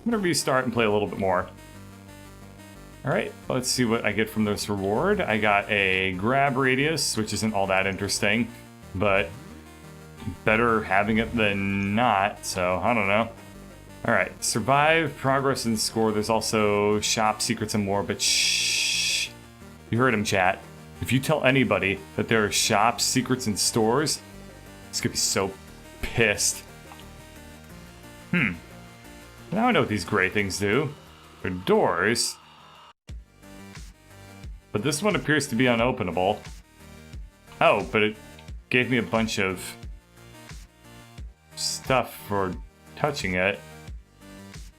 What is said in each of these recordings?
I'm gonna restart and play a little bit more. Alright, let's see what I get from this reward. I got a grab radius, which isn't all that interesting, but better having it than not, so I don't know. Alright, survive, progress, and score. There's also shop, secrets, and more, but shh. You heard him, chat. If you tell anybody that there are shops, secrets, and stores, it's gonna be so pissed. Now I know what these gray things do. They're doors. But this one appears to be unopenable. Oh, but it gave me a bunch of stuff for touching it.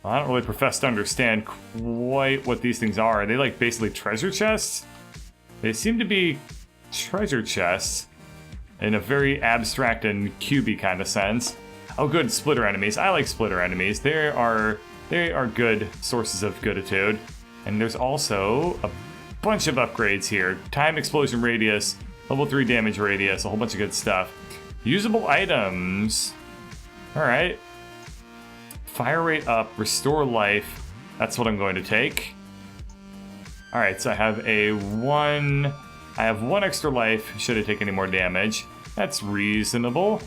Well, I don't really profess to understand quite what these things are. Are they like basically treasure chests? They seem to be treasure chests in a very abstract and cubey kind of sense. Oh good, splitter enemies. I like splitter enemies. They are good sources of gooditude. And there's also a bunch of upgrades here. Time explosion radius, level 3 damage radius, a whole bunch of good stuff. Usable items. Alright. Fire rate up, restore life. That's what I'm going to take. Alright, so I have one extra life should I take any more damage. That's reasonable.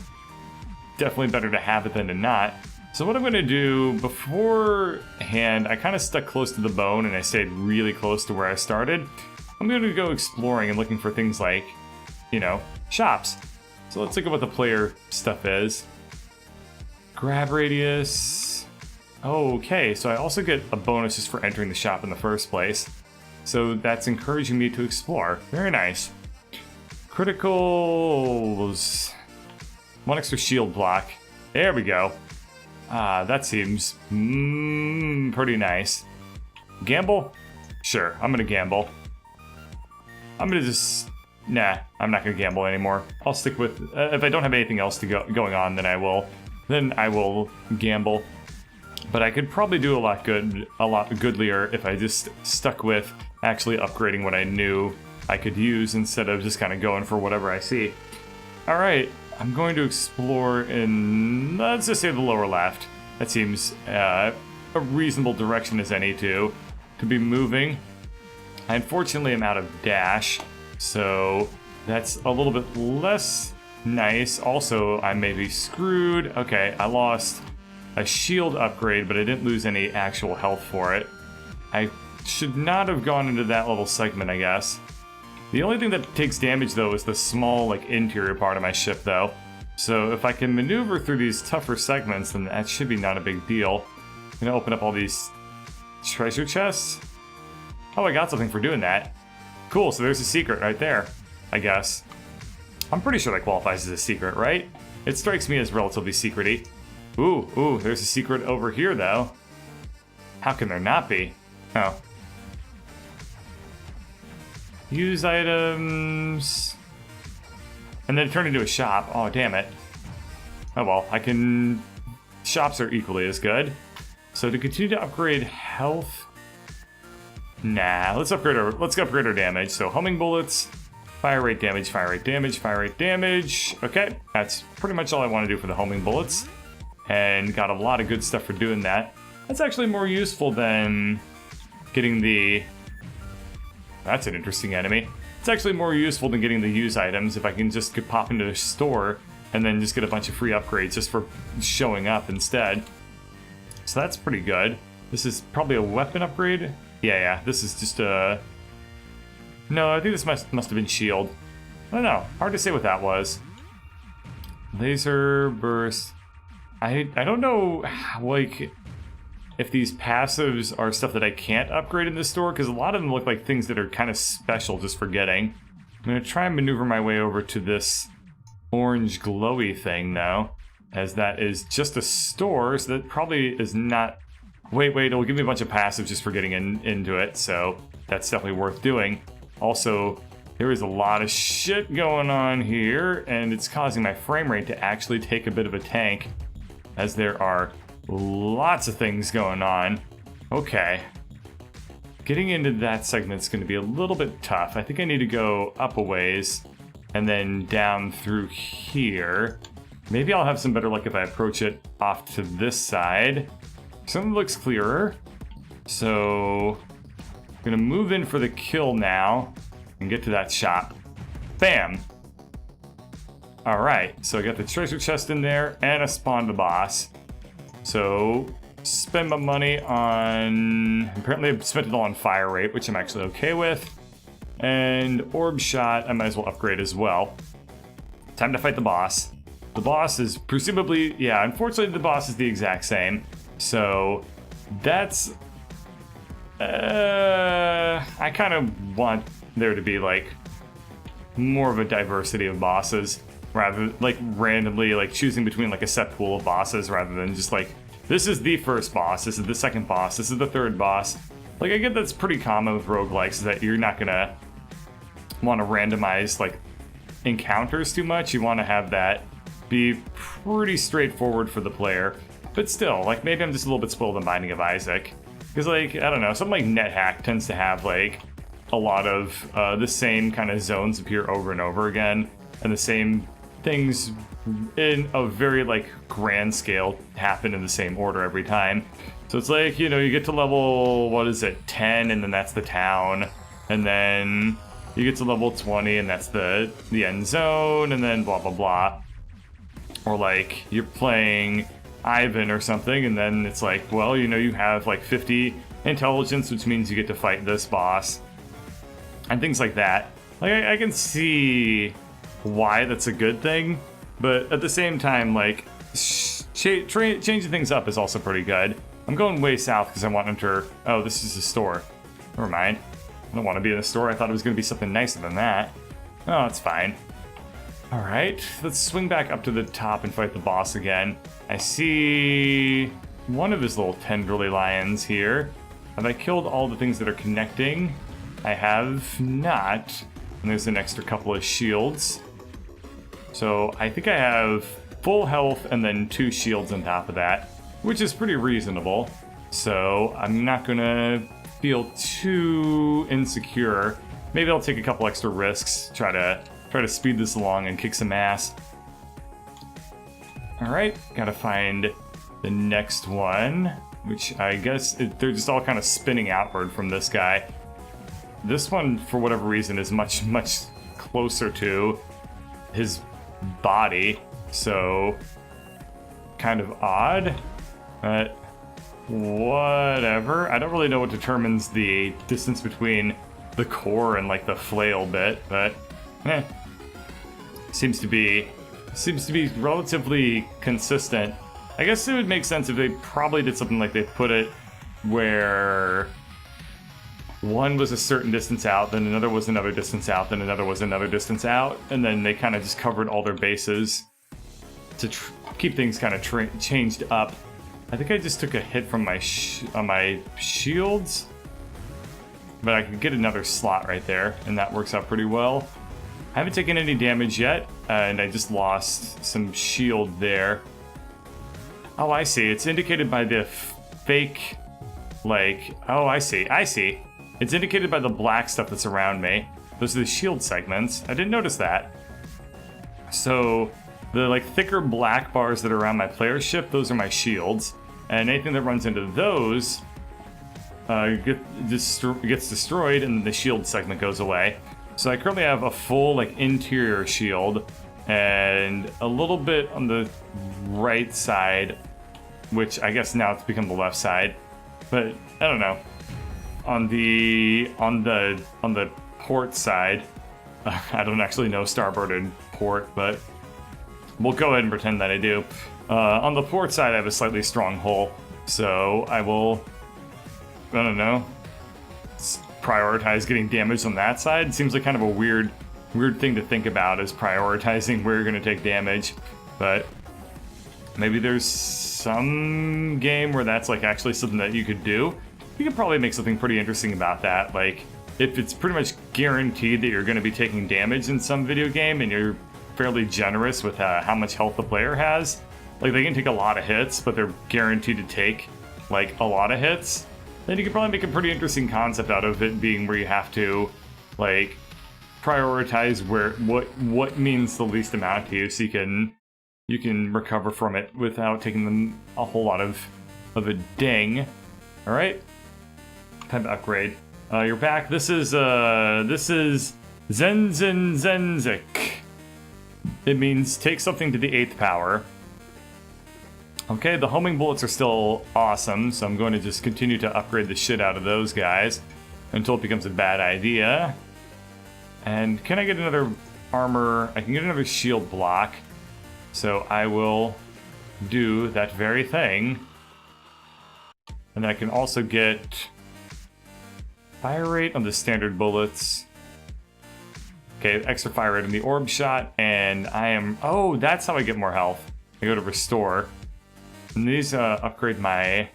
Definitely better to have it than to not. So what I'm going to do beforehand, I kind of stuck close to the bone and I stayed really close to where I started. I'm going to go exploring and looking for things like, you know, shops. So let's look at what the player stuff is. Grab radius. Okay, so I also get a bonus just for entering the shop in the first place. So that's encouraging me to explore. Very nice. Criticals. 1 extra shield block. There we go. That seems pretty nice. Gamble? Sure, I'm gonna gamble. I'm gonna just... Nah, I'm not gonna gamble anymore. I'll stick with... if I don't have anything else to going on, then I will gamble. But I could probably do a lot goodlier if I just stuck with actually upgrading what I knew I could use instead of just kind of going for whatever I see. Alright. I'm going to explore in, let's just say, the lower left. That seems a reasonable direction as any to be moving. I unfortunately am out of dash, so that's a little bit less nice. Also, I may be screwed. Okay, I lost a shield upgrade, but I didn't lose any actual health for it. I should not have gone into that little segment, I guess. The only thing that takes damage, though, is the small, like, interior part of my ship, though. So if I can maneuver through these tougher segments, then that should be not a big deal. I'm gonna open up all these treasure chests. Oh, I got something for doing that. Cool, so there's a secret right there, I guess. I'm pretty sure that qualifies as a secret, right? It strikes me as relatively secret-y. Ooh, there's a secret over here, though. How can there not be? Oh. Use items. And then turn into a shop. Oh, damn it. Oh well, I can... Shops are equally as good. So to continue to upgrade health... Nah, let's upgrade our damage. So homing bullets, fire rate damage, fire rate damage, fire rate damage. Okay, that's pretty much all I want to do for the homing bullets. And got a lot of good stuff for doing that. That's actually more useful than getting the... That's an interesting enemy. It's actually more useful than getting the use items if I can just pop into the store and then just get a bunch of free upgrades just for showing up instead. So that's pretty good. This is probably a weapon upgrade. Yeah, this is just a... No, I think this must have been shield. I don't know. Hard to say what that was. Laser burst. I don't know, like... if these passives are stuff that I can't upgrade in this store, because a lot of them look like things that are kind of special just for getting. I'm going to try and maneuver my way over to this orange glowy thing now, as that is just a store, so that probably is not... Wait, it'll give me a bunch of passives just for getting into it, so that's definitely worth doing. Also, there is a lot of shit going on here, and it's causing my frame rate to actually take a bit of a tank, as there are lots of things going on. Okay. Getting into that segment's going to be a little bit tough. I think I need to go up a ways and then down through here. Maybe I'll have some better luck if I approach it off to this side. Something looks clearer. So, gonna move in for the kill now and get to that shop. Bam! Alright, so I got the treasure chest in there and a spawned boss. So, spend my money on... Apparently I've spent it all on fire rate, which I'm actually okay with. And orb shot, I might as well upgrade as well. Time to fight the boss. The boss is presumably... Yeah, unfortunately the boss is the exact same. So, that's... I kind of want there to be, like, more of a diversity of bosses. Rather, like, randomly, like, choosing between, like, a set pool of bosses rather than just, like, this is the first boss, this is the second boss, this is the third boss. Like, I get that's pretty common with roguelikes, is that you're not gonna want to randomize, like, encounters too much. You want to have that be pretty straightforward for the player. But still, like, maybe I'm just a little bit spoiled on Binding of Isaac. Because, like, I don't know, something like NetHack tends to have, like, a lot of the same kind of zones appear over and over again, and the same things in a very, like, grand scale happen in the same order every time. So it's like, you know, you get to level, what is it, 10, and then that's the town, and then you get to level 20, and that's the end zone, and then blah, blah, blah. Or, like, you're playing Ivan or something, and then it's like, well, you know, you have, like, 50 intelligence, which means you get to fight this boss, and things like that. Like, I can see why that's a good thing, but at the same time, like, changing things up is also pretty good. I'm going way south because I want to enter... Oh, this is a store. Never mind. I don't want to be in a store. I thought it was going to be something nicer than that. Oh, it's fine. Alright, let's swing back up to the top and fight the boss again. I see one of his little tenderly lions here. Have I killed all the things that are connecting? I have not. And there's an extra couple of shields. So I think I have full health and then 2 shields on top of that, which is pretty reasonable. So I'm not gonna feel too insecure. Maybe I'll take a couple extra risks, try to speed this along and kick some ass. Alright, gotta find the next one, which I guess they're just all kind of spinning outward from this guy. This one, for whatever reason, is much, much closer to his body, so kind of odd, but whatever. I don't really know what determines the distance between the core and, like, the flail bit, but seems to be relatively consistent. I guess it would make sense if they probably did something like they put it where one was a certain distance out, then another was another distance out, then another was another distance out, and then they kind of just covered all their bases to keep things kind of changed up. I think I just took a hit from my on my shields, but I could get another slot right there, and that works out pretty well. I haven't taken any damage yet, and I just lost some shield there. Oh, I see. It's indicated by the fake, like... Oh, I see. It's indicated by the black stuff that's around me. Those are the shield segments. I didn't notice that. So, the, like, thicker black bars that are around my player ship, those are my shields. And anything that runs into those gets destroyed, and the shield segment goes away. So I currently have a full, like, interior shield, and a little bit on the right side, which I guess now it's become the left side. But I don't know. On the port side, I don't actually know starboard and port, but we'll go ahead and pretend that I do. On the port side, I have a slightly strong hull, so I will, I don't know, prioritize getting damage on that side. Seems like kind of a weird thing to think about, is prioritizing where you're going to take damage, but maybe there's some game where that's, like, actually something that you could do. You could probably make something pretty interesting about that. Like, if it's pretty much guaranteed that you're going to be taking damage in some video game, and you're fairly generous with how much health the player has, like, they can take a lot of hits, but they're guaranteed to take, like, a lot of hits, then you could probably make a pretty interesting concept out of it being where you have to, like, prioritize what means the least amount to you, so you can recover from it without taking them a whole lot of of a ding. All right, time to upgrade. You're back. This is Zenzizenzic. It means take something to the 8th power. Okay, the homing bullets are still awesome, so I'm going to just continue to upgrade the shit out of those guys until it becomes a bad idea. And can I get another armor? I can get another shield block. So I will do that very thing. And then I can also get fire rate on the standard bullets. Okay, extra fire rate on the orb shot, and I am... Oh, that's how I get more health. I go to restore. And these upgrade my...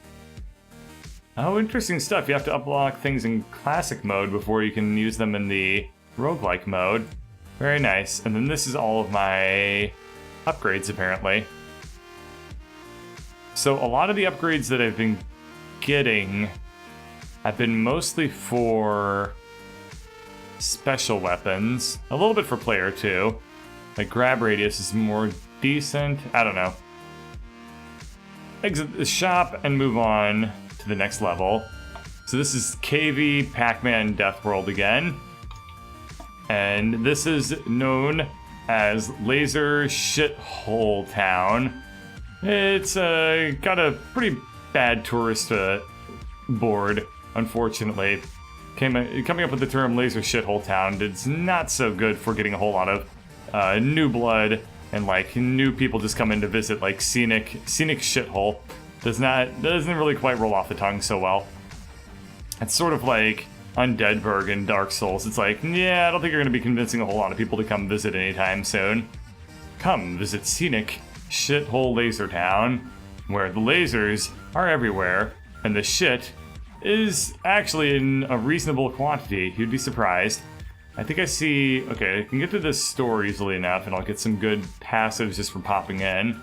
Oh, interesting stuff. You have to unlock things in classic mode before you can use them in the roguelike mode. Very nice. And then this is all of my upgrades, apparently. So a lot of the upgrades that I've been getting have been mostly for special weapons. A little bit for player, too. Like, grab radius is more decent. I don't know. Exit the shop and move on to the next level. So this is KV Pac-Man Death World again. And this is known as Laser Shithole Town. It's got a pretty bad tourist board, unfortunately. Coming up with the term Laser Shithole Town, it's not so good for getting a whole lot of new blood and like new people just come in to visit. Like scenic shithole doesn't really quite roll off the tongue so well. It's sort of like Undeadburg in Dark Souls. It's like, yeah, I don't think you're going to be convincing a whole lot of people to come visit anytime soon. Come visit scenic shithole Laser Town, where the lasers are everywhere and the shit is actually in a reasonable quantity. You'd be surprised. I think I see... Okay, I can get to this store easily enough, and I'll get some good passives just for popping in.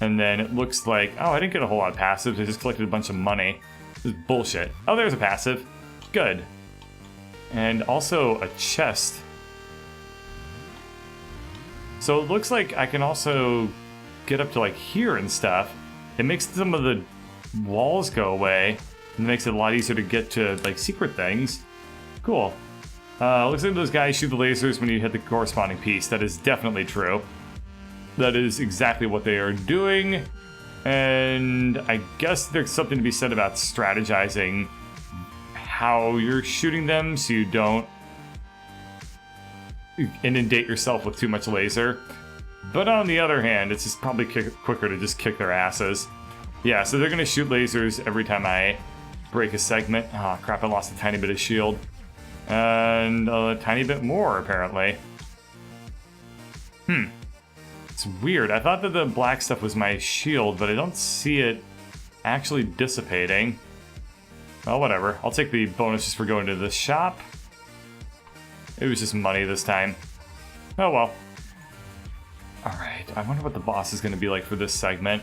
And then it looks like... Oh, I didn't get a whole lot of passives. I just collected a bunch of money. This is bullshit. Oh, there's a passive. Good. And also a chest. So it looks like I can also get up to, like, here and stuff. It makes some of the walls go away. It makes it a lot easier to get to, like, secret things. Cool. Looks like those guys shoot the lasers when you hit the corresponding piece. That is definitely true. That is exactly what they are doing. And I guess there's something to be said about strategizing how you're shooting them so you don't inundate yourself with too much laser. But on the other hand, it's just probably quicker to just kick their asses. Yeah, so they're going to shoot lasers every time I break a segment. Oh crap, I lost a tiny bit of shield. And a tiny bit more, apparently. It's weird. I thought that the black stuff was my shield, but I don't see it actually dissipating. Well, whatever. I'll take the bonus just for going to the shop. It was just money this time. Oh well. Alright, I wonder what the boss is going to be like for this segment.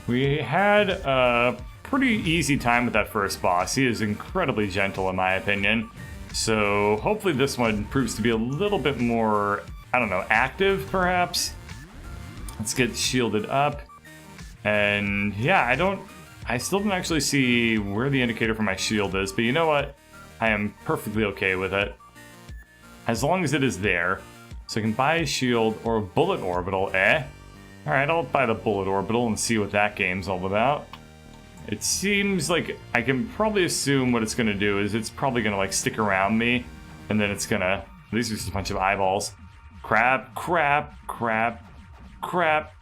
We had a pretty easy time with that first boss. He is incredibly gentle, in my opinion. So hopefully this one proves to be a little bit more, I don't know, active perhaps. Let's get shielded up. And yeah, I still don't actually see where the indicator for my shield is, but you know what? I am perfectly okay with it. As long as it is there. So I can buy a shield or a bullet orbital, eh? Alright, I'll buy the bullet orbital and see what that game's all about. It seems like I can probably assume what it's going to do is it's probably going to like stick around me, and then it's going to... These are just a bunch of eyeballs. Crap, crap, crap, crap,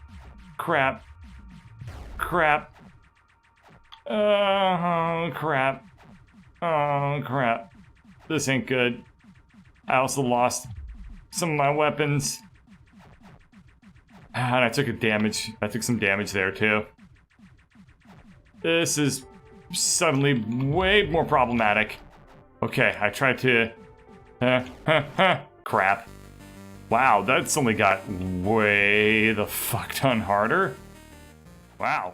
crap, crap. Oh, crap. Oh, crap. This ain't good. I also lost some of my weapons. And I took some damage there too. This is suddenly way more problematic. Okay, I tried to... crap. Wow, that's only got way the fuck done harder. Wow.